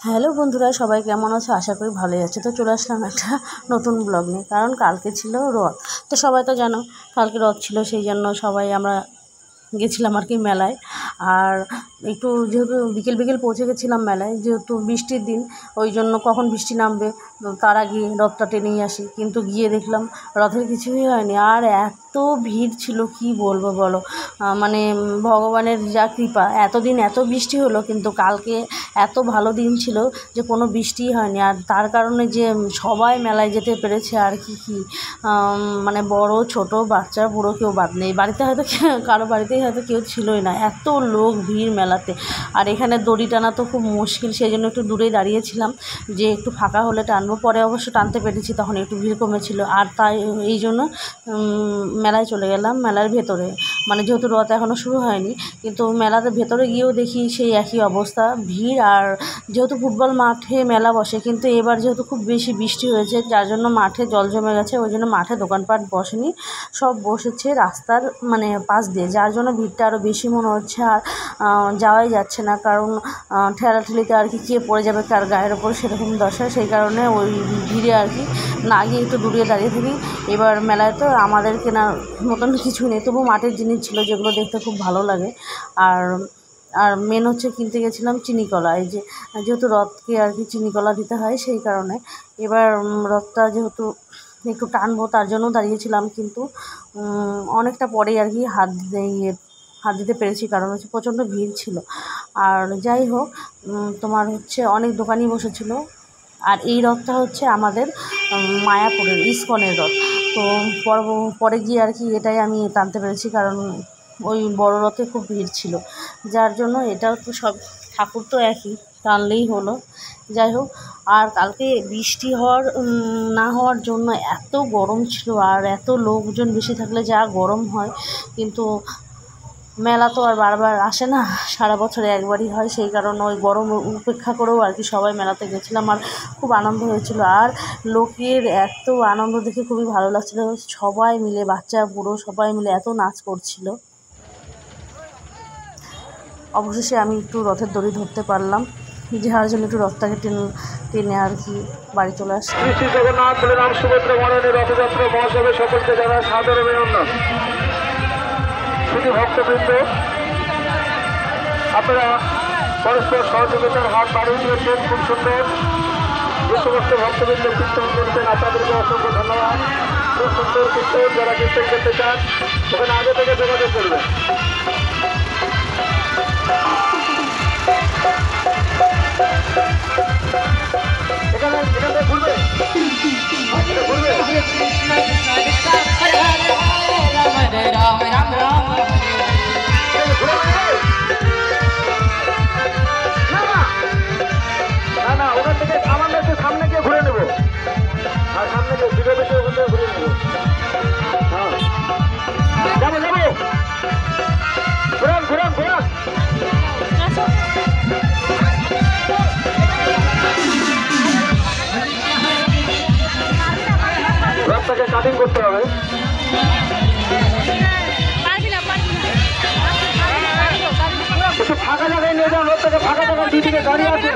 Hello বন্ধুরা, সবাই কেমন আছো? আশা করি ভালোই আছে। তো চলে আসলাম একটা নতুন ব্লগ নিয়ে, কারণ কালকে ছিল রথ। তো সবাই তো জানো কালকে রথ ছিল, সেই জন্য সবাই আমরা গেছিলাম আর কি মেলায়। আর একটু যেহেতু বিকেল বিকেল পৌঁছে গেছিলাম মেলায়, যেহেতু বৃষ্টির দিন, ওই জন্য কখন বৃষ্টি নামবে তার আগে রথটা টেনেই আসি। কিন্তু গিয়ে দেখলাম রথের কিছুই হয়নি, আর এত ভিড় ছিল কি বলবো বলো। মানে ভগবানের যা কৃপা, এতদিন এত বৃষ্টি হলো কিন্তু কালকে এত ভালো দিন ছিল যে কোনো বৃষ্টিই হয়নি। আর তার কারণে যে সবাই মেলায় যেতে পেরেছে আর কি মানে বড় ছোট বাচ্চা বুড়ো কেউ বাদ নেই। বাড়িতে হয়তো কারো বাড়িতেই হয়তো কেউ ছিলই না, এত লোক ভিড় মেলাতে। আর এখানে দড়ি টানা তো খুব মুশকিল, সেই জন্য একটু দূরেই দাঁড়িয়েছিলাম যে একটু ফাঁকা হলে টানবো। পরে অবশ্য টানতে পেরেছি, তখন একটু ভিড় কমেছিল। আর তাই এই জন্য মেলায় চলে গেলাম, মেলার ভেতরে। মানে যেহেতু রথ এখনও শুরু হয়নি, কিন্তু মেলাতে ভেতরে গিয়েও দেখি সেই একই অবস্থা, ভিড়। আর যেহেতু ফুটবল মাঠে মেলা বসে, কিন্তু এবার যেহেতু খুব বেশি বৃষ্টি হয়েছে, যার জন্য মাঠে জল জমে গেছে, ওই জন্য মাঠে দোকানপাট বসেনি, সব বসেছে রাস্তার মানে পাশ দিয়ে, যার জন্য ভিড়টা আরও বেশি মনে হচ্ছে। আর যাওয়াই যাচ্ছে না, কারণ ঠেলাঠেলিতে আর কি কে পড়ে যাবে কার গায়ের ওপর, সেরকম দশা। সেই কারণে ওই ভিড়ে আর কি না গিয়ে একটু দূরে দাঁড়িয়ে থাকি। এবার মেলায় তো আমাদের কেনার মতন কিছু নেই, তবু মাটির জিনিস ছিল যেগুলো দেখতে খুব ভালো লাগে। আর মেন হচ্ছে কিনতে গেছিলাম চিনিকলা, এই যেহেতু রথকে আর কি চিনিকলা দিতে হয়, সেই কারণে এবার রথটা যেহেতু একটু টানবো তার জন্য দাঁড়িয়েছিলাম। কিন্তু অনেকটা পরেই আর কি হাত দিতে পেরেছি, কারণ হচ্ছে প্রচণ্ড ভিড় ছিল। আর যাই হোক, তোমার হচ্ছে অনেক দোকানই বসেছিল। আর এই রথটা হচ্ছে আমাদের মায়াপুরের ইস্কনের রথ। তো পরে গিয়ে আর কি এটাই আমি টানতে পেরেছি, কারণ ওই বড় রথে খুব ভিড় ছিল, যার জন্য এটাও তো সব ঠাকুর তো একই, টানলেই হলো। যাই হোক, আর কালকে বৃষ্টি না হওয়ার জন্য এত গরম ছিল, আর এত লোকজন বেশি থাকলে যা গরম হয়। কিন্তু মেলা তো আর বারবার আসে না, সারা বছরে একবারই হয়, সেই কারণে ওই গরম উপেক্ষা করেও আর কি সবাই মেলাতে গেছিলাম। আর খুব আনন্দ হয়েছিল, আর লোকের এত আনন্দ দেখে খুবই ভালো লাগছিল। সবাই মিলে, বাচ্চা বুড়ো সবাই মিলে এত নাচ করছিল। অবশেষে আমি একটু রথের দড়ি ধরতে পারলাম, যার জন্য একটু রথটাকে টেনে আর কি বাড়ি চলে আসছি। শ্রী জগন্নাথ বলরাম সুভদ্রা মনোনীত রথযাত্রা মহাসভে সকলকে জানায় সাদর অভিনন্দন। শুধু ভক্তবৃন্দ, আপনারা পরস্পর সহযোগিতার হাত বাড়িয়ে দিয়েছেন, খুব সুন্দর। যে সমস্ত ভক্তবৃন্দ কীর্তন করছেন আপনাদেরকে অসংখ্য ধন্যবাদ। খুব সুন্দর কীর্তন, যারা কীর্তন করতে চান ওখানে আগে থেকে যোগাযোগ করবেন। এখানে ঘুরবে না, ওখান থেকে সামান্য একটু সামনে গিয়ে ঘুরে নেবো, আর সামনে গিয়ে ভিডিও বেশি ওখান থেকে ঘুরে নেবো। হ্যাঁ, যাবো ঘুরান রাস্তাকে কাটিং করতে হবে। একটু ফাঁকা জায়গায় নিয়ে যান, রথটাকে ফাঁকা জায়গায় দুদিকে গাড়ি আছে।